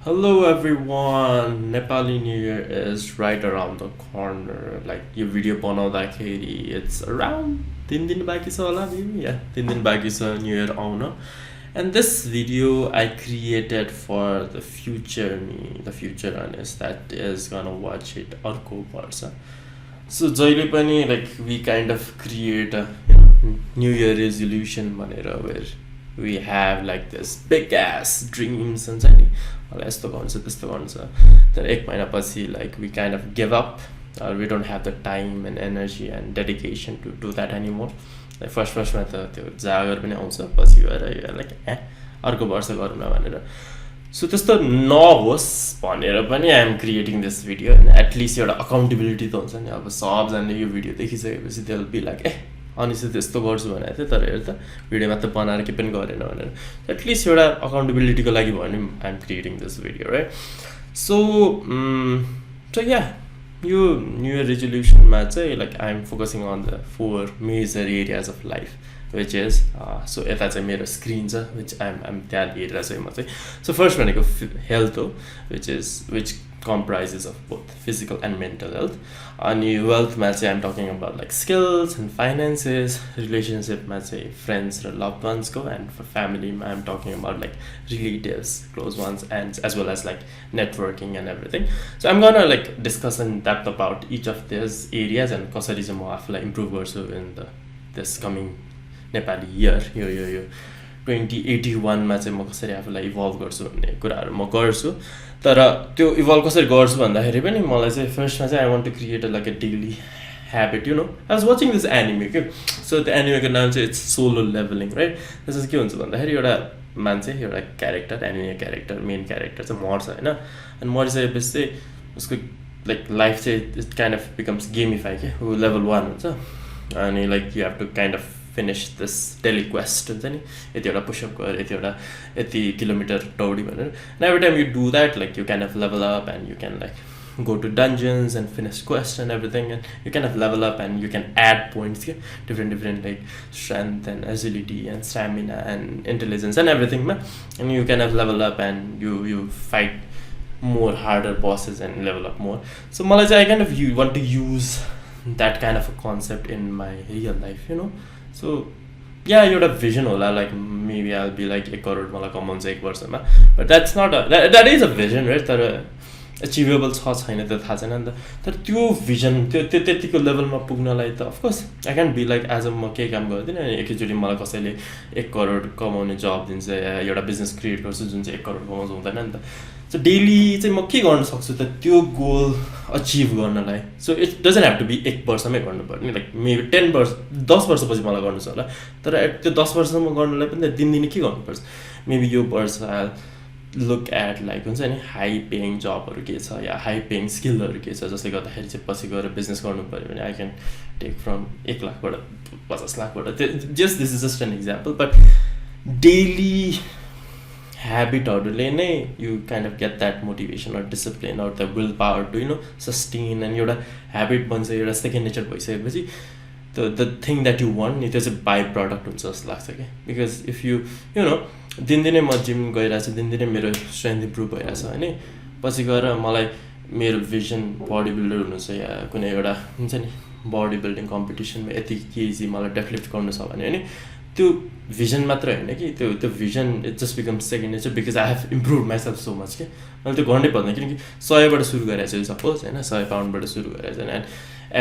Hello everyone, Nepali New Year is right around the corner. Like your video बनाउँदाखेरि it's around 3 दिन बाँकी छ होला maybe. Yeah, 3 दिन बाँकी छ New Year आउन. And this video I created for the future me, the future honest that is gonna watch it अर्को वर्ष. So जहिले पनि like we kind of create a New Year resolution भनेर where we have like this big ass dreams हुन्छ नि मलाई यस्तो गर्नु छ त्यस्तो गर्नु छ तर एक महिनापछि like we kind of give up or we don't have the time and energy and dedication to do that anymore. Like फर्स्टमा त त्यो जागर पनि आउँछ पछि गएर लाइक अर्को वर्ष गरौँ न भनेर सो त्यस्तो नहोस् भनेर पनि I am creating this video at least एउटा अकाउन्टेबिलिटी त हुन्छ नि अब सबजनाले यो भिडियो देखिसकेपछि त्यो बी लाइक अनि चाहिँ त्यस्तो गर्छु भनेको थिएँ तर हेर त भिडियो मात्र बनाएर केही पनि गरेन भनेर एटलिस्ट एउटा अकाउन्टेबिलिटीको लागि भयो भने I am creating this video right so yeah यो न्यू इयर रेजोल्युसनमा चाहिँ like I am focusing on the 4 major areas of life which is so यता चाहिँ मेरो स्क्रिन छ विच आइम त्यहाँ हेरेर चाहिँ म चाहिँ सो फर्स्ट भनेको हेल्थ हो which comprises of both physical and mental health. And wealth ma I'm talking about like skills and finances, relationship ma friends or loved ones go, and for family I'm talking about like relatives, close ones, and as well as like networking and everything. So I'm gonna like discuss in depth about each of these areas and kasari chai ma afulai improve garchu in this coming Nepali year yo 2081 मा चाहिँ म कसरी आफूलाई evolve गर्छु भन्ने कुराहरू म गर्छु तर त्यो इभल्भ कसरी गर्छु भन्दाखेरि पनि मलाई चाहिँ फर्स्टमा चाहिँ I want to create like a daily habit you know I was watching this anime के सो त्यो एनिमेको नाम चाहिँ इट्स सोलो लेभलिङ राइट त्यसमा के हुन्छ भन्दाखेरि एउटा मान्छे एउटा character anime character main character चाहिँ मर्छ होइन अनि मरिसकेपछि चाहिँ उसको लाइक लाइफ चाहिँ it kind of becomes gamify के लेभल 1 हुन्छ अनि like you have to kind of finish this daily quest हुन्छ नि यति एउटा पुशअप गर यति किलोमिटर दौडी भनेर and every time you do that like you kind of level up and you can like go to dungeons and finish quests and everything and you kind of level up and you can add points different like strength and agility and stamina and intelligence and everything and you kind of level up and you fight more harder bosses and level up more so मलाई चाहिँ I kind of want to use that kind of a concept in my real life you know so yeah एउटा vision होला like maybe I'll be like 1 crore मलाई कमाउँछ 1 वर्षमा but that's not that is a vision right तर achievable छ छैन त्यो थाहा छैन नि त तर त्यो vision त्यो त्यतिको लेभलमा पुग्नलाई त of course I can't be like as म केही काम गर्दिन अनि एकैचोटि मलाई कसैले 1 करोड कमाउने जब दिन्छ या एउटा बिजनेस क्रिएट गर्छु जुन चाहिँ 1 करोड कमाउँछ हुँदैन नि त सो डेली चाहिँ म के गर्न सक्छु त त्यो गोल अचिभ गर्नलाई so it doesn't have to be 1 वर्षमै गर्नुपर्ने लाइक मेबी 10 वर्षपछि मलाई गर्नु छ होला तर त्यो 10 वर्षसम्म गर्नलाई पनि त दिनदिनै के गर्नुपर्छ मेबी यो वर्ष लुक एट लाइक हुन्छ नि हाई पेइङ जबहरू के छ या हाई पेइङ स्किलहरू के छ जसले गर्दाखेरि चाहिँ पछि गएर बिजनेस गर्नु पऱ्यो भने आई क्यान टेक फ्रम 1 लाखबाट 50 लाखबाट just this is just an example but daily habitहरूले नै you kind of get that motivation or discipline or the willpower to you know sustain and एउटा habit बन्छ एउटा second nature भइसकेपछि the thing that you want नि त्यो चाहिँ by product हुन्छ जस्तो लाग्छ के because if you know दिनदिनै म जिम गइरहेको छु दिनदिनै मेरो स्ट्रेन्थ इम्प्रुभ भइरहेको छ होइन पछि गएर मलाई मेरो भिजन बडी बिल्डर हुनु छ या कुनै एउटा हुन्छ नि बडी बिल्डिङ कम्पिटिसनमा यति केजी मलाई डेडलिफ्ट गर्नु छ भने होइन त्यो भिजन मात्र होइन कि त्यो vision it just becomes second nature because I have improve myself so much के मैले त्यो गर्नै पर्दैन किनकि 100बाट सुरु गरेको छु सपोज होइन 100 पाउन्डबाट सुरु गरेको छ and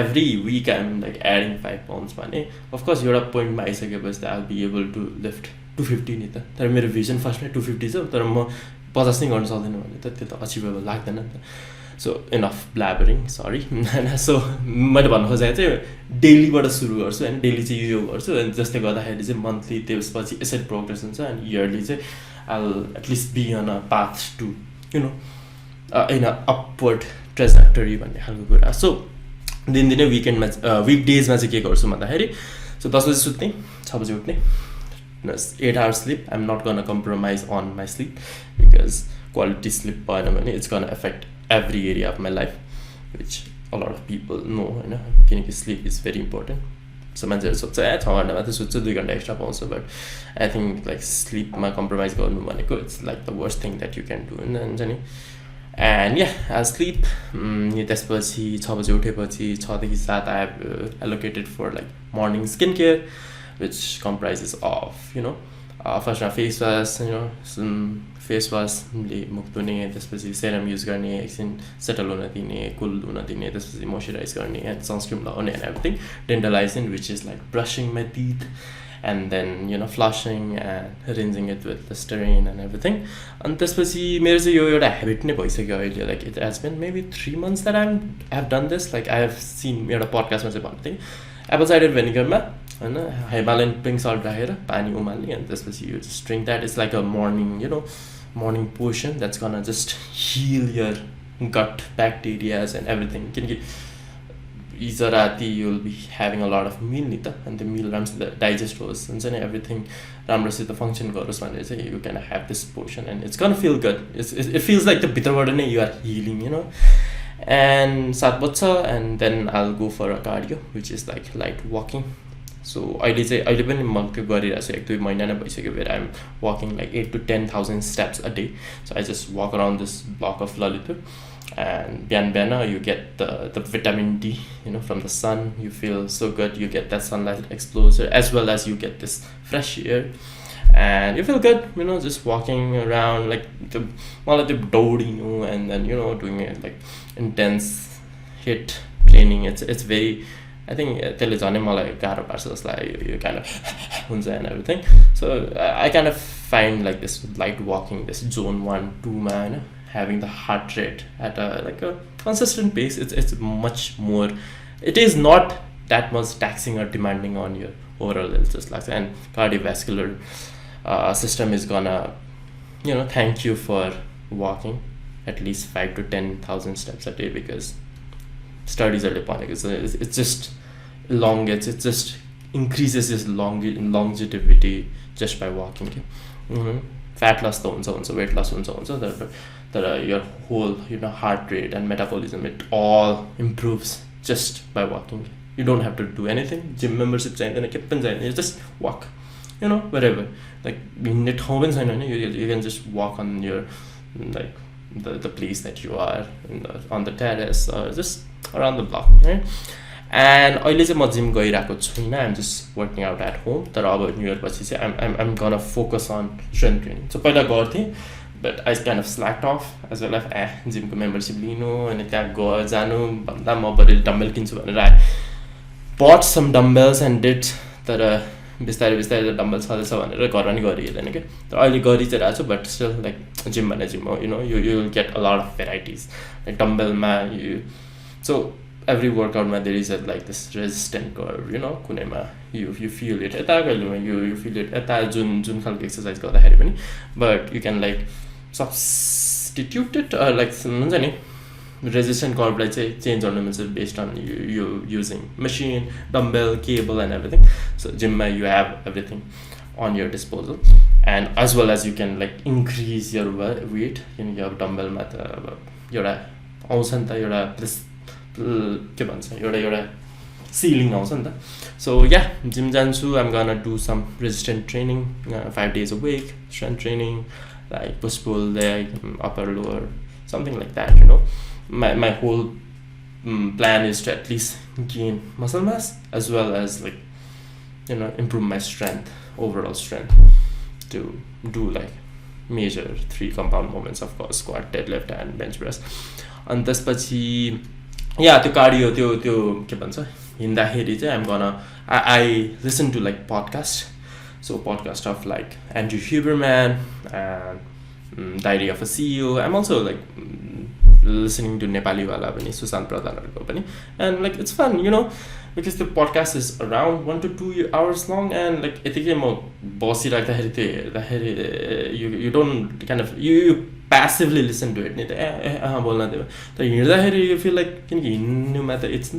every week I am like adding 5 pounds भने अफकोर्स एउटा पोइन्टमा आइसकेपछि त I be able to lift 250 नि त तर मेरो भिजन फर्स्टमै 250 छ तर म 50 नै गर्न सक्दैन भने त त्यो त अचिभेबल लाग्दैन नि त सो इनफ ब्ल्याबरिङ सरी सो मैले भन्नु खोजेको चाहिँ डेलीबाट सुरु गर्छु होइन डेली चाहिँ यो गर्छु अनि जसले गर्दाखेरि चाहिँ मन्थली त्यसपछि यसरी प्रोग्रेस हुन्छ अनि इयरली चाहिँ I at least be on a path to you know in a upward trajectory भन्ने खालको कुरा सो दिनदिनै विकेन्डमा विक डेजमा चाहिँ के गर्छु भन्दाखेरि सो 10 बजी सुत्ने 6 बजी उठ्ने 8 hours sleep I'm not gonna compromise on my sleep because quality sleep भएन भने it's gonna affect every area of my life which a lot of people know होइन किनकि sleep is very important so मान्छेहरू सोध्छ 6 घन्टा मात्रै सुत्छु 2 घन्टा एक्स्ट्रा पाउँछ बट आई थिङ्क लाइक स्लिपमा कम्प्रोमाइज गर्नु भनेको it's like the worst thing that you can do हुन्छ नि एन्ड आई स्लिप त्यसपछि 6 बजे उठेपछि 6 देखि 7 I have allocated for like morning skin care which comprises of you know फर्स्टमा फेस वास फेस वासले मुख धुने त्यसपछि सेरम युज गर्ने एकछिन सेटल हुन दिने कुल हुन दिने त्यसपछि मोइस्चराइज गर्ने एन्ड सनस्क्रिन लगाउने and everything dentalising which is like brushing my teeth and then flossing and rinsing it with Listerine and everything अनि त्यसपछि मेरो चाहिँ यो एउटा हेबिट नै भइसक्यो अहिले like it has been maybe 3 months that I have done this like I have seen एउटा पडकास्टमा चाहिँ भन्नु थिएँ एप्पल साइडर भेनिगरमा होइन हिमालयन पिङ्क सल्ट राखेर पानी उमाल्ने अनि त्यसपछि you just drink that it's like a morning you know morning portion that's gonna just heal your gut bacterias and everything किनकि हिजो राति you will be having a lot of meal नि त अनि त्यो मिल राम्रोसित डाइजेस्ट होस् हुन्छ नि एभ्रिथिङ राम्रोसित फङ्सन गरोस् भनेर चाहिँ you can have this portion and it's gonna feel good it feels like त्यो भित्रबाट नै you are healing you know and 7 बज्छ and then I will go for a cardio which is like light walking so अहिले पनि म त्यो गरिरहेको छु 1-2 महिना नै भइसक्यो where I am walking like 8,000 to 10,000 steps a day so I just walk around this block of Lalitpur and bian you get the vitamin D from the sun. You feel so good, you get that sunlight exposure as well as you get this fresh air and you feel good just walking around like the doding and then doing it like intense HIIT training. It's very I think त्यसले झनै मलाई गाह्रो पार्छ जसलाई यो kind of हुन्छ and everything so I kind of find like this light walking this zone 1-2 मा having the heart rate at a consistent pace it's much more it is not that much taxing or demanding on your overall health just like and cardiovascular system is gonna thank you for walking at least 5,000 to 10,000 steps a day because studies are भनेको it's just elongates it just increases this longevity just by walking fat loss त हुन्छ weight loss हुन्छ तर your whole heart rate and metabolism it all improves just by walking. You don't have to do anything. Gym membership चाहिँदैन के पनि चाहिँदैन. You just walk wherever like हिँड्ने ठाउँ पनि छैन you can just walk on your like the place that you are on the terrace or just around the block right and अहिले चाहिँ म जिम गइरहेको छुइनँ I'm just working out at home तर अब न्यू इयर पछि चाहिँ I'm gonna focus on strength training so पहिला गर्थेँ but I kind of slacked off as well as जिमको मेम्बरसिप लिनु अनि त्यहाँ जानु भन्दा म बरु डम्बल किन्छु भनेर I bought some dumbbells and did तर बिस्तारै डम्बल छँदैछ भनेर घरमा नि गरिहेर्दैन क्या तर अहिले गरि चाहिँ रहेको छु बट स्टिल लाइक जिम भने जिम हो you will get a lot of varieties like डम्बलमा so every workoutमा there is like this resistant curve कुनैमा you feel it यता कहिलेमा you feel it यता जुन खालको एक्सर्साइज गर्दाखेरि पनि but you can like substitute it or like हुन्छ नि resistant curve लाई चाहिँ change गर्नु मिल्छ based on you using machine dumbbell cable and everything so gym मा you have everything on your disposal and as well as you can like increase your weight you have dumbbell मा त एउटा आउँछ नि त एउटा के भन्छ एउटा सिलिङ आउँछ नि त so yeah gym जान्छु I'm gonna do some resistant training 5 days a week strength training like push pull leg upper lower something like that my whole plan is to at least gain muscle mass as well as like improve my strength overall strength to do like major 3 compound movements of course squat deadlift and bench press and त्यसपछि त्यो cardio त्यो के भन्छ हिँड्दाखेरि चाहिँ I'm gonna I listen to like podcast so podcast of like Andrew Huberman and Diary of a CEO. I'm also like listening to Nepali wala pani Susan Pradhanharko pani and like it's fun because the podcast is around 1 to 2 hours long and like यतिकै म बसिराख्दाखेरि त्यो हेर्दाखेरि you don't kind of you passively listen to it नि त बोल्न दियो तर हिँड्दाखेरि you feel like किनकि हिँड्नुमा त it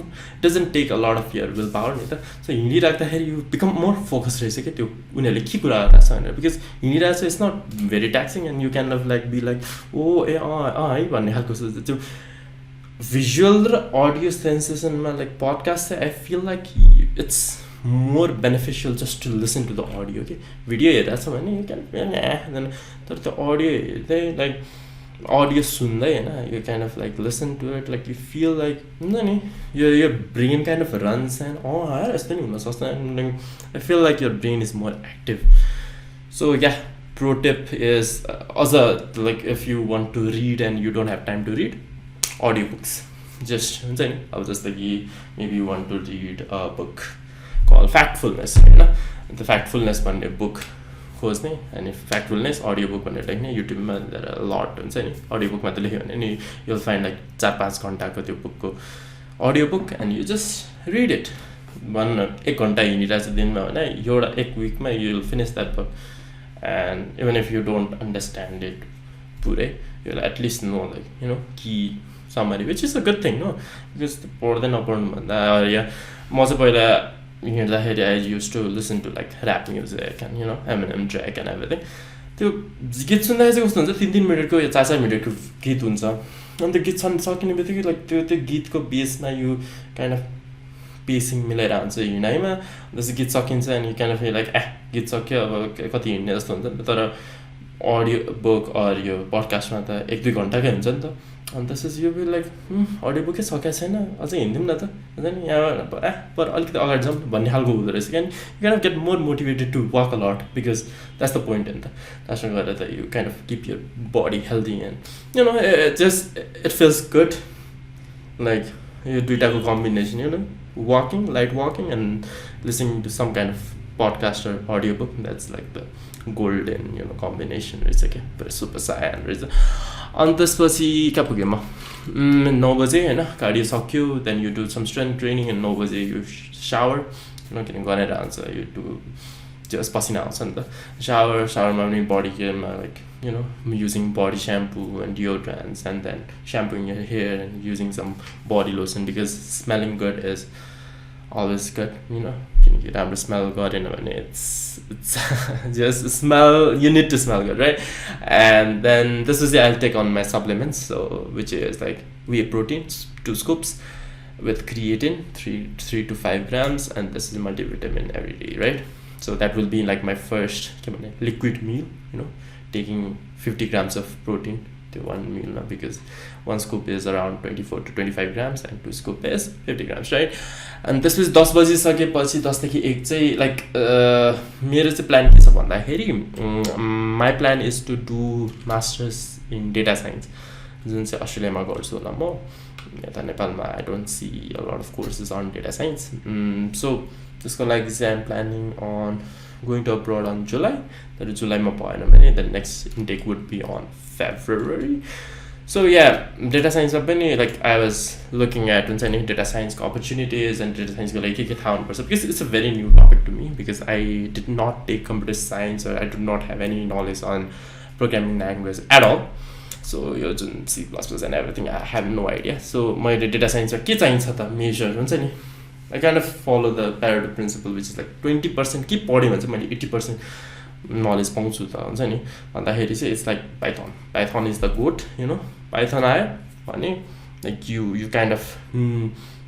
doesn't take a lot of your willpower नि त so हिँडिराख्दाखेरि you become more focused रहेछ क्या त्यो उनीहरूले के कुरा गरिरहेको छ भनेर because हिँडिरहेको छ it's not very taxing and you kind of like be like है भन्ने खालको त्यो visual र audio sensationमा like podcast चाहिँ I feel like it's more beneficial just to listen to the audio. Okay, video हेरेछ भने you can then तर त्यो audio हेर्दै like audio सुन्दै हैन, you kind of like listen to it, like you feel like हुन्छ नि your brain kind of runs and यस्तो नि हुन सक्छ. I feel like your brain is more active. So yeah, pro tip is also like if you want to read and you don't have time to read, audiobooks. Just हुन्छ नि अब जस्तो कि maybe you want to read a book called Factfulness हैन, the Factfulness भन्ने book खोज्ने अनि Factfulness audiobook भनेर लेख्ने युट्युबमा there are a lot हुन्छ नि audiobook मा त लेख्यो भने नि you'll find like 4-5 घण्टाको त्यो बुकको audiobook and you just read it. 1 घण्टा हिँडिरहेछ दिनमा भने एउटा 1 विकमा you'll finish that book, and even if you don't understand it पुरै you'll at least know like you know key summary, which is a good thing, no? Because पढ्दै नपढ्नु भन्दा या म चाहिँ पहिला हिँड्दाखेरि I used to listen to like rap music and you know Eminem, Drake and everything. त्यो गीत सुन्दाखेरि चाहिँ कस्तो हुन्छ 3-3 मिनेटको या 4-4 मिनेटको गीत हुन्छ अनि त्यो गीत सकिने बित्तिकै लाइक त्यो गीतको बेसमा यो काइन्ड अफ पेसिङ मिलाएर हुन्छ हिँडाइमा जस्तो गीत सकिन्छ अनि यु काइन्ड अफ लाइक गीत सक्यो अब कति हिँड्ने जस्तो हुन्छ नि त, तर अडियो बुक अर यो पडकास्टमा त 1-2 घण्टाकै हुन्छ नि त अनि त्यसपछि यो बी लाइक अडियो बुकै सकेको छैन अझै हिँड्दिउँ न त हुन्छ नि यहाँ पर अलिकति अगाडि जाउँ भन्ने खालको हुँदो रहेछ क्या. You can get more motivated to walk a lot because that's the point हो नि त. त्यसमा गरेर त you kind of keep your body healthy and you know just it feels good like यो दुइटाको combination you know walking, light walking and listening to some kind of podcast or audiobook. That's like the golden, you know, combination. It's like a super saiyan. And त्यसपछि कहाँ पुगेँ म 9 बजे हैन cardio सक्यो, then you do some strength training and 9 बजे you shower, you know, किन गरेर आउँछ you do just पसिना आउँछ नि त. showerमा पनि body care-मा like you know using body shampoo and deodorants and then shampooing your hair and using some body lotion because smelling good is always good, you know. किनकि राम्रो smell गरेन भने it's just smell, you need to smell good, right? And then this is I'll take on my supplements, so which is like whey protein 2 scoops with creatine 3 to 5 grams, and this is multivitamin every day, right? So that will be like my first liquid meal, you know, taking 50 grams of protein to one meal now, because one scoop is around 24 to 25 grams and 2 scoop is 50 grams, right? And this was 10 बजी सकेपछि 10 देखि 1 चाहिँ like मेरो चाहिँ plan के छ भन्दाखेरि my plan is to do masters in data science, जुन चाहिँ अस्ट्रेलियामा गर्छु होला म. यता नेपालमा I don't see a lot of courses on data science. So त्यसको लागि चाहिँ I'm planning on going to abroad on July. तर जुलाईमा भएन भने the next intake would be on February. So yeah, data science पनि like I was looking at हुन्छ नि data science opportunities and data science को लागि के थाहा हुनुपर्छ, because it's a very new topic to me because I did not take computer science or I do not have any knowledge on programming language at all. So यो जुन C++ and everything I have no idea. So मैले data science के चाहिन्छ त measure हुन्छ नि, I kind of follow the Pareto principle, which is like 20% के पढ्यो भने चाहिँ मैले 80% knowledge पाउँछु त हुन्छ नि भन्दाखेरि चाहिँ it's like Python is the goat, you know. Python आयो भने like you kind of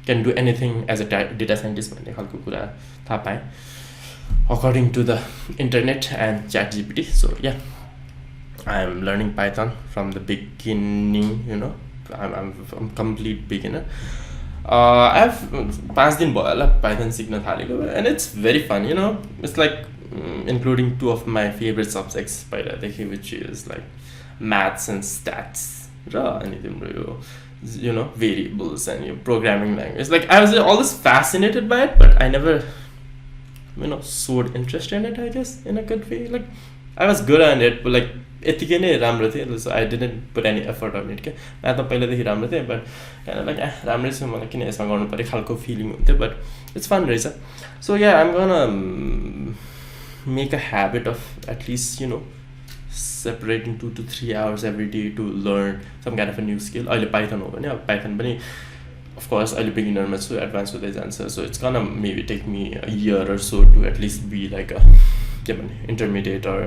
can do anything as a data scientist भन्ने खालको कुरा थाहा पाएँ according to the internet and ChatGPT. So yeah, I'm learning Python from the beginning, you know. I'm complete beginner. I've 5 दिन भयो होला Python सिक्न थालेको, and it's very fun, you know. It's like including 2 of my favorite subjects पहिलादेखि, which is like maths and stats र अनि तिम्रो यो you know variables and your programming language. Like I was always fascinated by it, but I never you know showed interest in it, I guess, in a good way. Like I was good at it, but like यतिकै नै राम्रो थियो, so I didn't put any effort on it के. म्याथमा पहिलादेखि राम्रो थिएँ, but kind of like राम्रै छ मलाई किन यसमा गर्नु पर्यो खालको फिलिङ हुन्थ्यो, but it's fun रहेछ. So yeah, I'm gonna make a habit of at least you know separating 2 to 3 hours every day to learn some kind of a new skill. अहिले Python हो भने अब Python पनि of course अहिले beginner मा छु, advanced हुँदै जान्छ, so it's gonna maybe take me a year or so to at least be like a के भन्ने intermediate or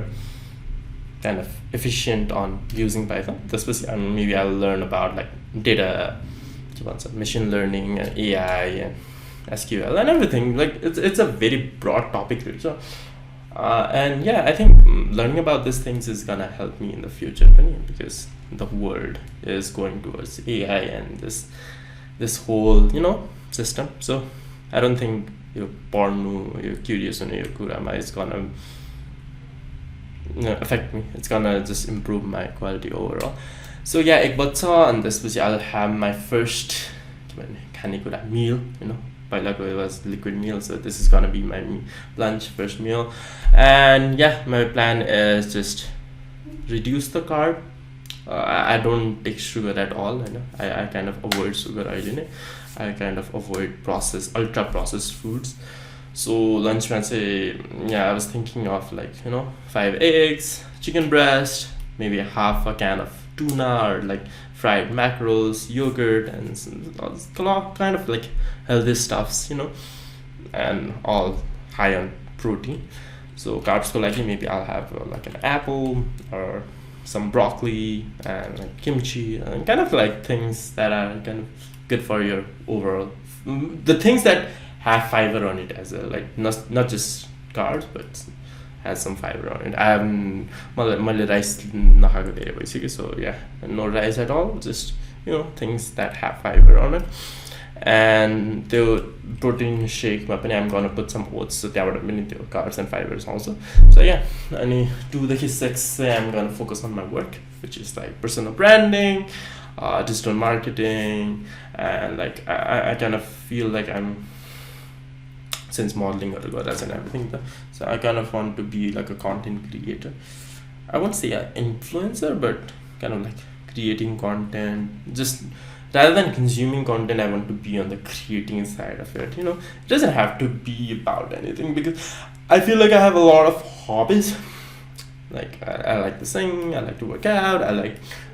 kind of efficient on using Python. त्यसपछि maybe I'll learn about like data के भन्छ machine learning and AI and SQL and everything. Like it's a very broad topic, really. So and yeah, I think learning about these things is gonna help me in the future, because the world is going towards AI and this whole system. So I don't think you're curious on your kurama is gonna affect me. It's gonna just improve my quality overall. So yeah, ek bacha and त्यसपछि I'll have my first खानेकुरा meal. पहिलाको it was liquid meal, so this is gonna be my lunch, first meal. And yeah, my plan is just reduce the carb. I don't take sugar at all. I kind of avoid sugar. I kind of avoid ultra processed foods. So lunch man say, yeah, I was thinking of 5 eggs, chicken breast, maybe half a can of tuna, or like fried mackerels, yogurt, and kind of like healthy stuffs, and all high on protein. So carbs ko lagi, maybe I'll have like an apple or some broccoli and like kimchi, and kind of like things that are kind of good for your overall, the things that have fiber on it as well, like not just carbs but has some fiber on it. I haven't rice नखाएको धेरै भइसक्यो, so yeah, no rice at all, just things that have fiber on it. And the protein shake I'm gonna put some oats, so त्यहाँबाट पनि त्यो carbs and fibers also. So yeah, अनि 2 to 6 I'm gonna focus on my work, which is like personal branding, digital marketing, and like I kind of feel like I'm, since modeling or and everything, so I kind of want to be like a content creator. I won't say an influencer, but kind of like creating content. Just rather than consuming content, I want to be on the creating side of it. It doesn't have to be about anything, because I feel like I have a lot of hobbies. Like I like to sing, I like to work out,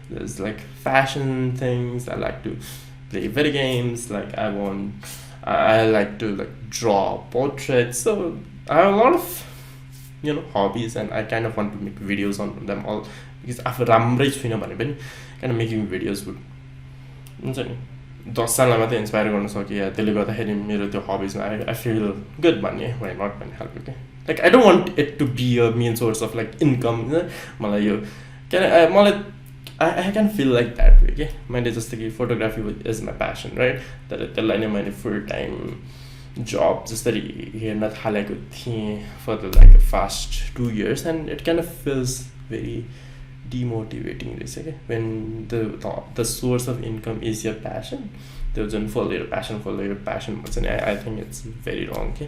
there's like fashion things, I like to play video games, like I like to like draw portraits. So I have a lot of hobbies, and I kind of want to make videos on them all, because after ramrai छुइनँ भने पनि kind of making videos would हुन्छ नि 10 सालमा मात्रै inspire गर्न सके, त्यसले गर्दाखेरि मेरो त्यो हबिजमा I feel good भन्ने, why not भन्ने खालको के, like I don't want it to be a main source of like income. मलाई यो I can feel like that way के, मैले जस्तो कि photography is my passion, right? तर त्यसलाई नै मैले full time job जसरी हेर्न थालेको थिएँ for the like past 2 years, and it kind of feels very demotivating when the source of income is your passion. त्यो जुन follow your passion भन्छ नि, I think it's very wrong के,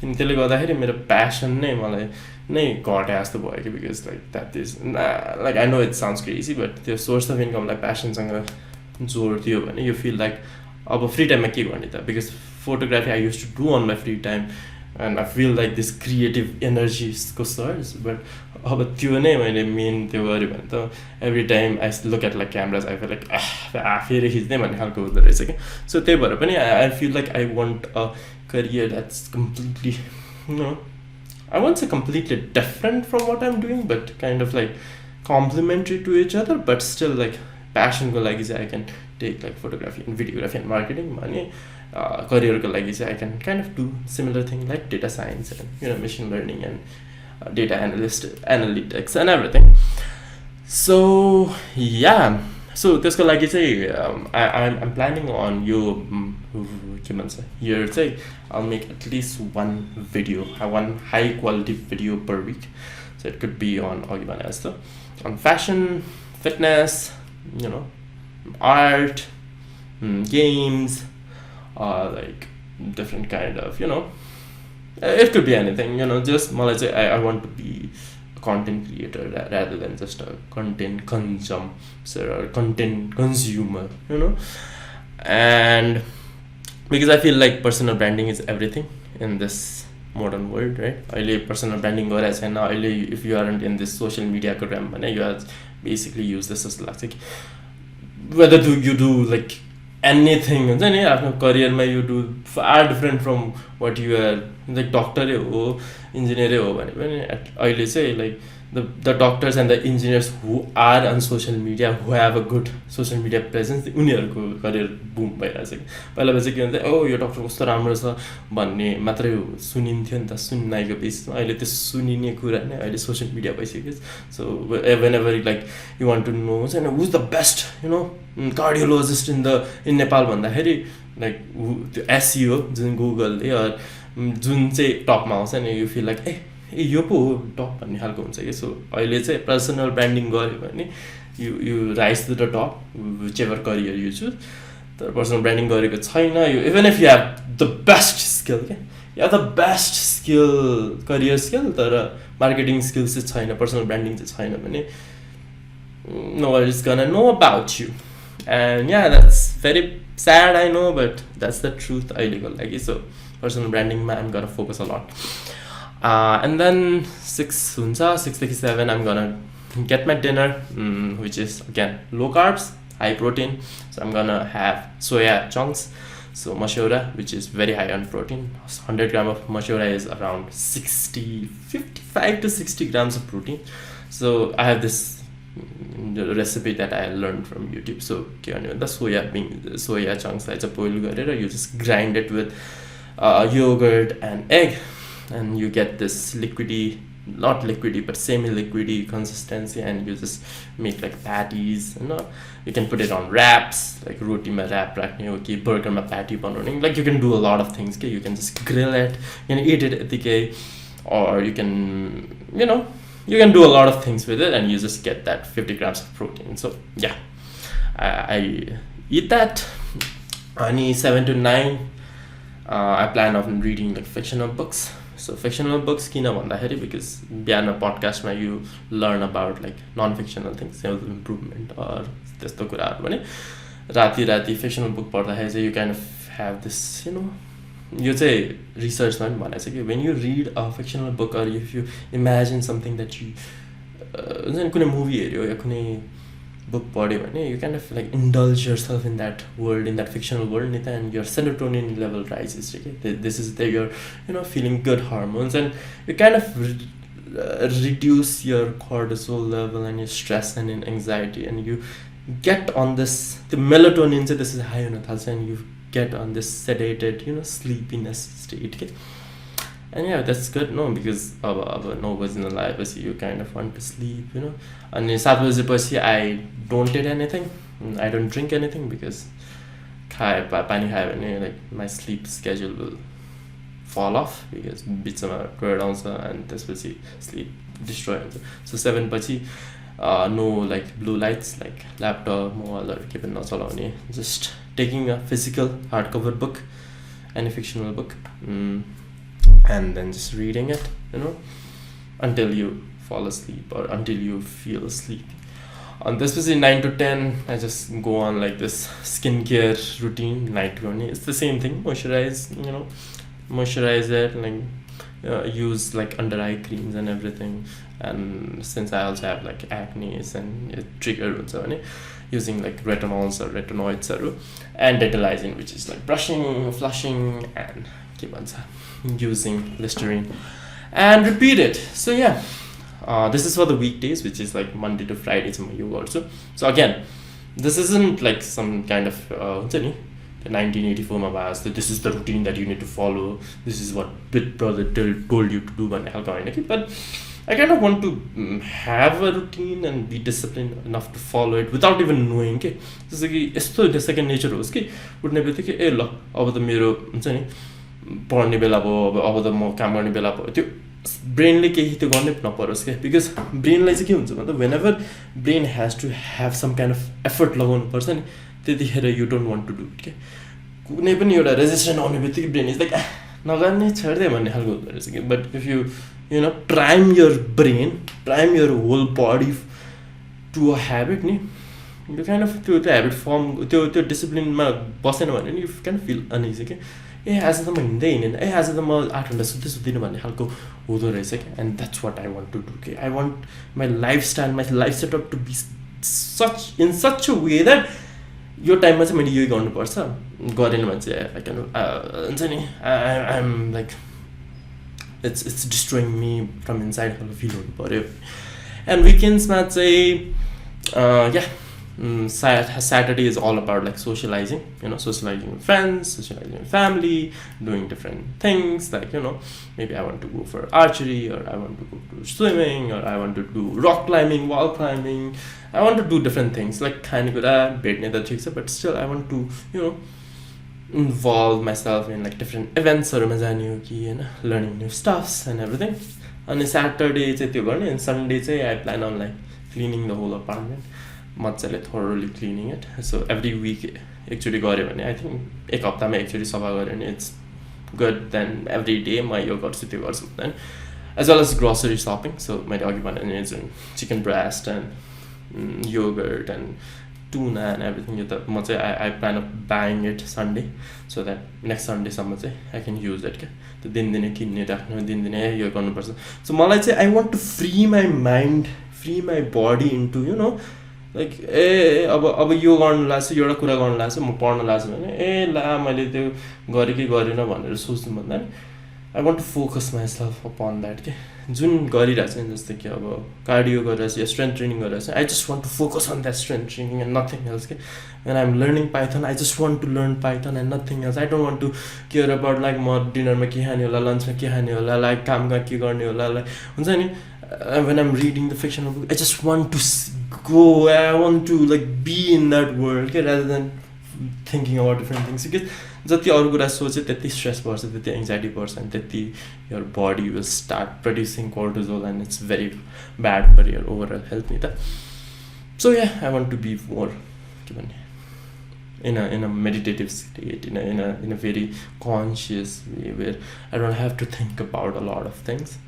किन त्यसले गर्दाखेरि मेरो passion नै मलाई नै घटे जस्तो भयो कि, because like that is like I know it sounds crazy, but त्यो source of income like passion सँग जोड दियो भने you feel like अब free time मा के गर्ने त, because photography I used to do on my free time, and I feel like this creative energy को source, but अब त्यो नै मैले मेन त्यो गऱ्यो भने त every time I look at like cameras I feel like फेरि खिच्ने भन्ने खालको हुँदो रहेछ कि. So त्यही भएर पनि I feel like I want a career that's completely I won't say completely different from what I'm doing, but kind of like complementary to each other, but still like passion को लागि चाहिँ I can take like photography and videography and marketing money. Career ko लागि चाहिँ I can kind of do similar thing like data science and machine learning and data analytics and everything. So yeah, so त्यसको लागि चाहिँ I'm planning on के भन्छ year चाहिँ I'll make at least one video, one high quality video per week. So it could be on on fashion, fitness, art, games, like different kind of it could be anything, just I want to be a content creator rather than just a content consumer or content consumer, and because I feel like personal branding is everything in this modern world, right? Personal branding if you aren't in this social media program, you are basically useless as like whether you do like anything आफ्नो करियरमा you do far different from what you are, like doctor हो, engineer हो भने पनि अहिले चाहिँ like the doctors and the engineers who are on social media, who have a good social media presence, उनीहरूको career boom भइरहेछ कि पहिला चाहिँ के भन्छ ओ यो डक्टर कस्तो राम्रो छ भन्ने मात्रै सुनिन्थ्यो नि त सुन्नाइको बेसिसमा अहिले त्यो सुनिने कुरा नै अहिले सोसियल मिडिया भइसक्यो so whenever like you want to know who's the best cardiologist in Nepal भन्दाखेरि like त्यो SEO जुन गुगलले जुन चाहिँ टपमा आउँछ नि you feel like ए यो पो हो टप भन्ने खालको हुन्छ कि सो अहिले चाहिँ पर्सनल ब्रान्डिङ गऱ्यो भने you rise to the top whichever career you choose तर पर्सनल ब्रान्डिङ गरेको छैन यो even if you have the best skill के you have the best skill career skill तर marketing skills चाहिँ छैन पर्सनल ब्रान्डिङ चाहिँ छैन भने nobody is gonna know about you and yeah that's very sad I know but that's the truth अहिलेको लागि so personal branding मा I'm gonna focus a lot and then 6 to 7 I'm gonna get my dinner which is again low carbs high protein so I'm gonna have soya chunks so mashaura which is very high on protein 100 gram of mashaura is around 55 to 60 grams of protein so I have this recipe that I learned from YouTube so the soya chunks like boil garera you just grind it with yogurt and egg and you get this liquidy not liquidy but semi-liquidy consistency and you just make like patties you can put it on wraps like roti ma wrap rakhne ho ki burger ma patty banaune like you can do a lot of things you can just grill it you can eat it etike or you can you can do a lot of things with it and you just get that 50 grams of protein so yeah I eat that only 7 to 9 I plan on reading like fictional books so fictional books kina bhandakari because biana podcast ma you learn about like non-fictional things self improvement or testo kuraharu bhane rati fictional book padhakari चाहिँ you kind of have this यो चाहिँ research मा पनि भनेको छ कि when you read a fictional book or if you imagine something that you कुनै movie हेर्यो या कुनै book पढ्यो भने you kind of like indulge yourself in that world in that fictional world and your serotonin level rises this is the you're feeling good hormones and you kind of reduce your cortisol level and your stress and anxiety and you get on this the melatonin this is high on and you get on this sedated sleepiness state and yeah that's good because अब 9 बज्न लागेपछि you kind of want to sleep अनि 7 बजेपछि I don't eat anything I don't drink anything because पानी खायो भने like my sleep schedule will fall off because बिचमा टोयड आउँछ and त्यसपछि sleep destroy हुन्छ so 7 पछि no like blue lights like laptop mobile or keep it नचलाउने just taking a physical hardcover book any fictional book and then just reading it until you fall asleep or until you feel sleepy and this was in 9 to 10 I just go on like this skincare routine night it's the same thing moisturize it like use like under eye creams and everything and since I also have like acne and it triggered using like retinols or retinoids and detalizing which is like brushing flushing and using Listerine and repeat it so yeah this is for the weekdays which is like Monday to Friday my yoga also so again this isn't like some kind of the 1984 ma this is the routine that you need to follow this is what Big Brother told you to do but I kind of want to have a routine and be disciplined enough to follow it without even knowing जस्तो कि यस्तो second nature होस् कि उठ्ने बित्तिकै ए ल अब त मेरो हुन्छ नि पढ्ने बेला भयो अब त म काम गर्ने बेला भयो त्यो ब्रेनले केही त गर्नै नपरोस् के बिकज ब्रेनलाई चाहिँ के हुन्छ भन्दा whenever brain has to have some kind of effort लगाउनु पर्छ नि त्यतिखेर you don't want to do it के कुनै पनि एउटा रेजिस्टेन्स आउने बित्तिकै ब्रेन इज लाइक नगर्ने छोड्दै भन्ने खालको हुँदो रहेछ कि but if you prime your brain prime your whole body to a habit ni you kind of त्यो habit form त्यो discipline मा बसेन भने नि you kind of feel uneasy के ए आज त म हिँड्दै हिँडेन ए आज त म 8 घण्टा सुत्दिनँ भन्ने खालको हुँदो रहेछ के and that's what I want to do के I want my lifestyle my life setup to be in such a way that यो टाइममा चाहिँ मैले यही गर्नुपर्छ गरेन भने चाहिँ I can हुन्छ नि I'm like it's destroying me from inside how feel हुनु पर्यो And weekends-मा चाहिँ Saturday is all about like socializing, socializing with friends, socializing with family, doing different things, like, maybe I want to go for archery, or I want to go to swimming, or I want to do rock climbing, wall climbing. I want to do different things, like kind of good, but still I want to, involve myself in like different events, or learning new stuffs and everything. On a Saturday, and Sunday, I plan on like cleaning the whole apartment. मजाले thoroughly cleaning it. So every week एकचोटि गऱ्यो भने I think एक हप्तामा एकचोटि सफा गऱ्यो भने it's good. Then every day म यो गर्छु त्यो गर्छु. Then as well as grocery shopping. So मैले अघि भने जुन chicken breast and yogurt and tuna and everything, म चाहिँ I plan on buying it Sunday, so that next Sunday सम्म चाहिँ I can use it क्या. त्यो दिनदिनै किन्ने राख्नु, दिनदिनै यो गर्नुपर्छ. So मलाई चाहिँ I want to free my mind, free my body into, like अब यो गर्नु लाग्छ, एउटा कुरा गर्नु लाग्छ, म पढ्न लाग्छ भने मैले त्यो गरेँ कि गरेन भनेर सोच्नु भन्दा नि I want to focus myself upon that के. जुन गरिरहेको छ नि, जस्तै कि अब कार्डियो गरिरहेको छ या स्ट्रेन्थ ट्रेनिङ गरिरहेको छ, I just want to focus on that strength training and nothing else के. And I am learning Python, I just want to learn Python and nothing else. I don't want to care about like म डिनरमा के खाने होला, लन्चमा के खाने होला, like काममा के गर्ने होला, लाइक हुन्छ नि. When I'm reading the fictional book, I just want to go. I want to like be in that world, okay, rather than thinking about different things. Because जति अरू कुरा सोचे त्यति स्ट्रेस पर्छ, त्यति एङ्जाइटी पर्छ, अनि त्यति your body will start producing cortisol, and it's very bad for your overall health नि त. So yeah, I want to be more के भन्ने in a meditative state, in a very conscious way where I don't have to think about a lot of things.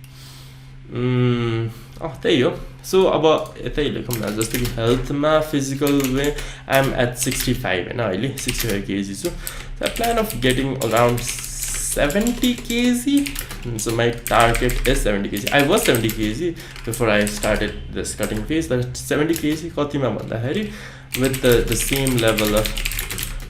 त्यही हो. So अब यतै लेखौँ न, जस्तो कि हेल्थमा physical way I am at 65 होइन, अहिले 65 kg छु. I plan of getting around 70 kg. So my target is 70 kg. I was 70 kg before I started this cutting phase. But 70 kg कतिमा भन्दाखेरि with the same level of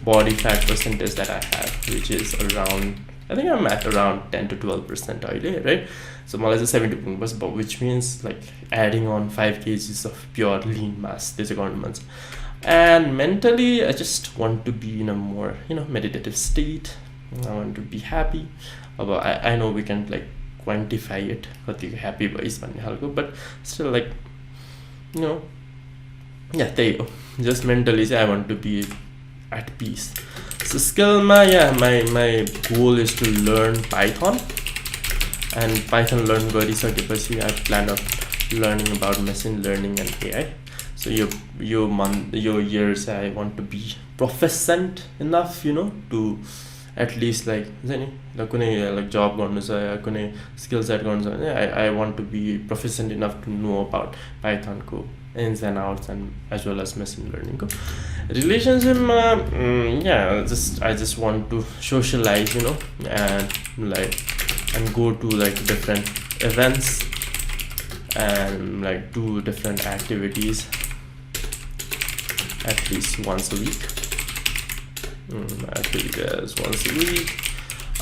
body fat percentage that I have, which is around, I think I'm at around 10 to 12% अहिले, right? So मलाई चाहिँ 70 पुग्नुपर्छ, but which means like adding on 5 kgs of pure lean mass, त्यो चाहिँ गर्नु मन छ. And mentally, I just want to be in a more, meditative state. I want to be happy. अब I know we can't like quantify it, कति happy भइस भन्ने खालको, but still like, yeah, त्यही हो. Just mentally चाहिँ I want to be at peace. So skill my goal is to learn Python, and Python learn गरिसकेपछि I plan on learning about machine learning and AI. So your years I want to be proficient enough, to at least like कुनै like job गर्नु छ या कुनै skill set गर्नु छ भने I want to be proficient enough to know about Python को ins and outs, and as well as machine learning ko. Relationship I just want to socialize, and go to like different events and like do different activities at least once a week. At least once a week.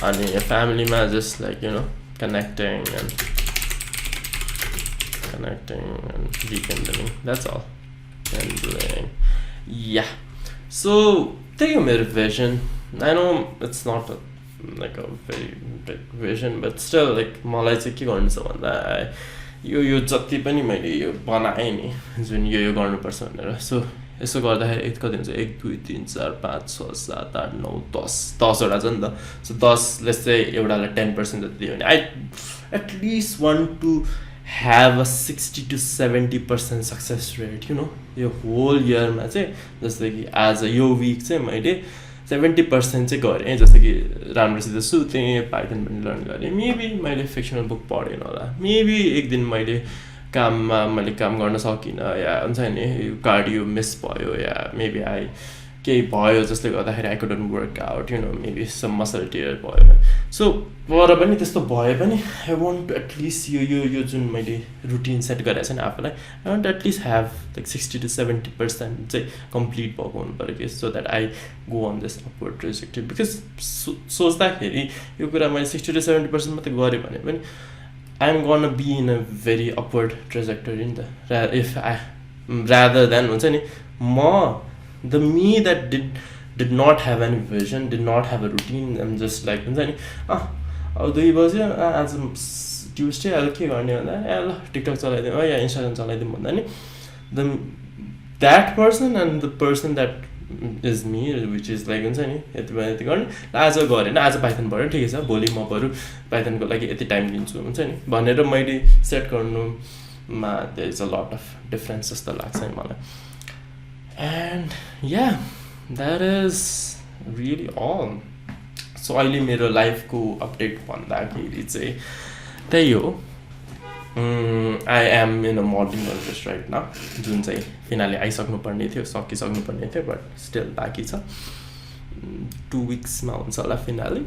And your family man, just like connecting and weekending. That's all. And yeah. So take a vision. I know it's not like a very big vision, but still like मलाई चाहिँ के गर्नु छ भन्दा यो जति पनि मैले यो बनाएँ नि, जुन यो गर्नुपर्छ भनेर. सो यसो गर्दाखेरि कति हुन्छ, 1 2 3 4 5 6 7 8 9 10 वटा छ नि त. सो 10 let's say एउटालाई 10% जति दियो भने I at least want to have a 60 to 70% success rate, यो whole year मा चाहिँ. जस्तै कि आज यो week चाहिँ मैले 70% चाहिँ गरेँ, जस्तो कि राम्रोसित सुतेँ, पाइथन पनि लर्न गरेँ, मेबी मैले फिक्सनल बुक पढेन होला, मेबी एक दिन मैले काम गर्न सकिनँ, या हुन्छ नि कार्डियो मिस भयो, या मेबी केही भयो जसले गर्दाखेरि I couldn't work out, maybe some muscle tear भयो. सो तर पनि त्यस्तो भए पनि आई वान्ट एटलिस्ट यो जुन मैले रुटिन सेट गरेको छ नि आफूलाई, I want at least have like 60 to 70% चाहिँ कम्प्लिट भएको हुनु पऱ्यो कि, so that I go on this upward trajectory. Because सोच्दाखेरि यो कुरा मैले 60 to 70% मात्रै गरेँ भने पनि I'm gonna be in a very upward trajectory in the if I rather than हुन्छ नि म the me that did not have any vision, did not have a routine. I'm just like हुन्छ नि अब 2 बज्यो आज ट्युसडे अहिले के गर्ने भन्दा ए ल टिकटक चलाइदिउँ या इन्स्टाग्राम चलाइदिउँ भन्दा नि the that person and the person that is me, which is like हुन्छ नि यति गर्ने आज गरेन, आज पाइथन पढ्यो ठिकै छ, भोलि म बरु पाइथनको लागि यति टाइम दिन्छु हुन्छ नि भनेर मैले सेट गर्नुमा there is a lot of difference जस्तो लाग्छ नि मलाई. And yeah, that is really all. So अहिले मेरो लाइफको अपडेट भन्दाखेरि चाहिँ त्यही हो. I am in a modeling contest right now, जुन चाहिँ फिनाले आइसक्नु पर्ने थियो, सकिसक्नु पर्ने थियो, बट स्टिल बाँकी छ. 2 weeksमा हुन्छ होला फिनाले.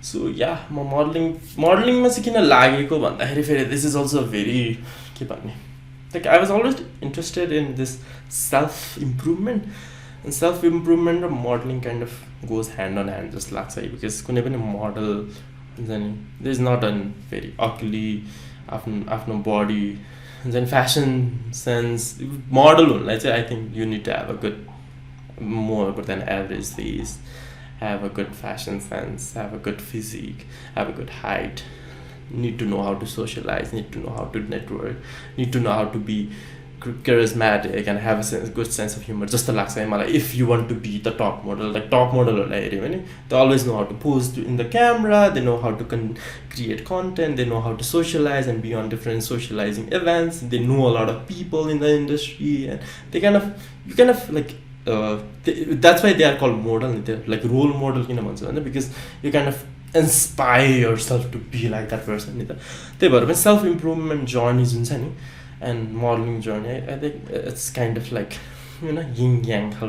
सो या म मोडलिङमा चाहिँ किन लागेको भन्दाखेरि फेरि दिस इज अल्सो भेरी के भन्ने like I was always interested in this self improvement. Self improvement र modelling kind of goes hand in hand जस्तो लाग्छ. बिकज कुनै पनि मोडल हुन्छ नि they is not on very ugly आफ्नो बडी हुन्छ नि फ्यासन सेन्स. मोडल हुनलाई चाहिँ I think you need to have a good more than average face, have a good fashion sense, have a good physique, have a good height, need to know how to socialize, need to know how to network, need to know how to be charismatic and have a good sense of humor. Just like saying, if you want to be the top model, like top model, they always know how to pose in the camera, they know how to create content, they know how to socialize and be on different socializing events, they know a lot of people in the industry, and they you kind of like that's why they are called model. They're like role model because you kind of inspire yourself to be like that person. But self improvement journey and modeling journey, I think it's kind of like yin yang. I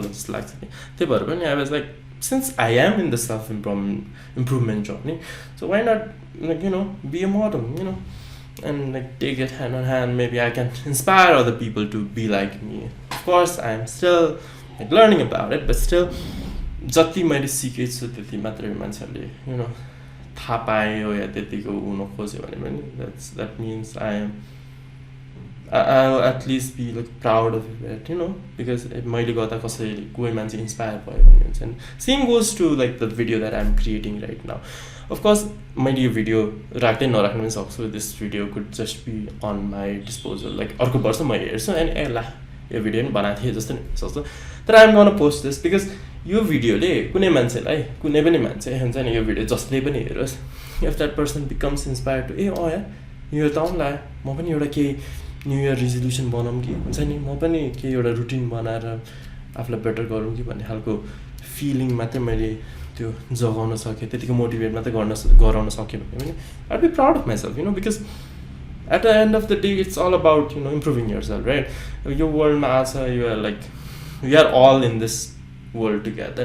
was like, since I am in the self improvement journey, so why not be a model, and like take it hand on hand. Maybe I can inspire other people to be like me. Of course, I'm still like learning about it, but still जति मैले सिकेको छु त्यति मात्रै मान्छेले थाहा पायो या त्यतिको हुन खोज्यो भने पनि that means I'll at least be like proud of it, because मैले गर्दा कसैले कोही मान्छे इन्स्पायर भयो भने हुन्छ नि. Same goes to like the video that I'm creating right now. Of course मैले यो भिडियो राख्दै नराख्नु पनि सक्छु. This video could just be on my disposal. Like अर्को वर्ष म हेर्छु अनि ए ला यो भिडियो पनि बनाएको थिएँ जस्तो नि सोच्छु. तर I'm gonna post this because यो भिडियोले कुनै मान्छेलाई कुनै पनि मान्छे हुन्छ नि यो भिडियो जसले पनि हेरोस्, if that person becomes inspired to यो त आउँला म पनि एउटा केही न्यु इयर रिजोल्युसन बनाऊँ कि हुन्छ नि म पनि केही एउटा रुटिन बनाएर आफूलाई बेटर गरौँ कि भन्ने खालको फिलिङ मात्रै मैले त्यो जगाउन सकेँ, त्यतिको मोटिभेट मात्रै गराउन सकेँ भने पनि I be proud of myself because at the end of the day it's all about improving yourself, right? Your world maasa, we are all in this world together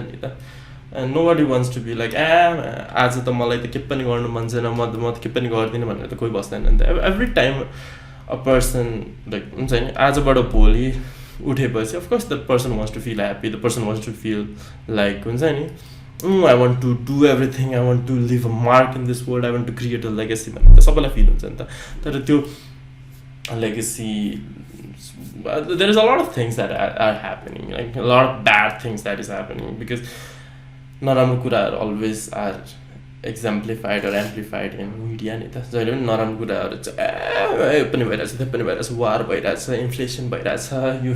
and nobody wants to be like आज त मलाई त के पनि गर्नु मन छैन, म त के पनि गर्दिनँ भनेर त कोही बस्दैन नि त. Every time a person like हुन्छ नि आजबाट भोलि उठेपछि of course the person wants to feel happy, the person wants to feel like हुन्छ नि I want to do everything, I want to leave a mark in this world, I want to create a legacy भन्ने त सबैलाई feel हुन्छ नि त. तर त्यो legacy, there is a lot of things that are happening, like a lot of bad things that is happening because नराम्रो कुराहरू always are exemplified or amplified in media नि त. जहिले पनि नराम्रो कुराहरू चाहिँ पनि भइरहेछ, त्यो पनि भइरहेछ, वार भइरहेछ, इन्फ्लेसन भइरहेछ, यो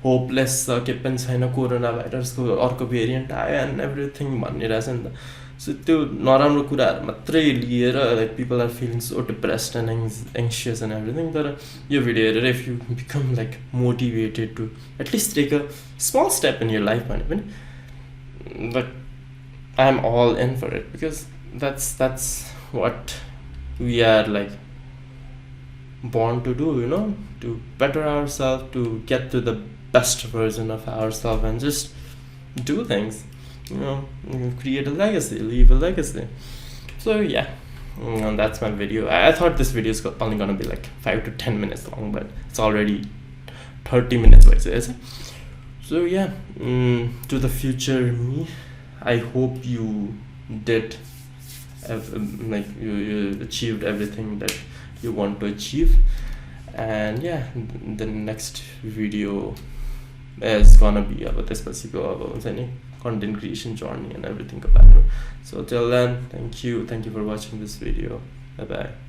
होपलेस छ, के पनि छैन, कोरोना भाइरसको अर्को भेरिएन्ट आयो एन्ड एभ्रिथिङ भनिरहेछ नि त. सो त्यो नराम्रो कुराहरू मात्रै लिएर like people are feeling so depressed and anxious and everything. तर यो भिडियो हेरेर if you become like motivated to at least take a small step in your life भने पनि like I am all in for it because that's what we are like born to do, to better ourselves, to get to the best version of ourselves and just do things, create a legacy, leave a legacy. So yeah, that's my video. I thought this video is only gonna be like 5 to 10 minutes long, but it's already 30 minutes. So yeah, to the future me, I hope you did like you achieved everything that you want to achieve. And yeah, the next video is gonna be अब त्यसपछिको अब हुन्छ नि content creation journey and everything को बारेमा. So till then, thank you for watching this video. Bye bye.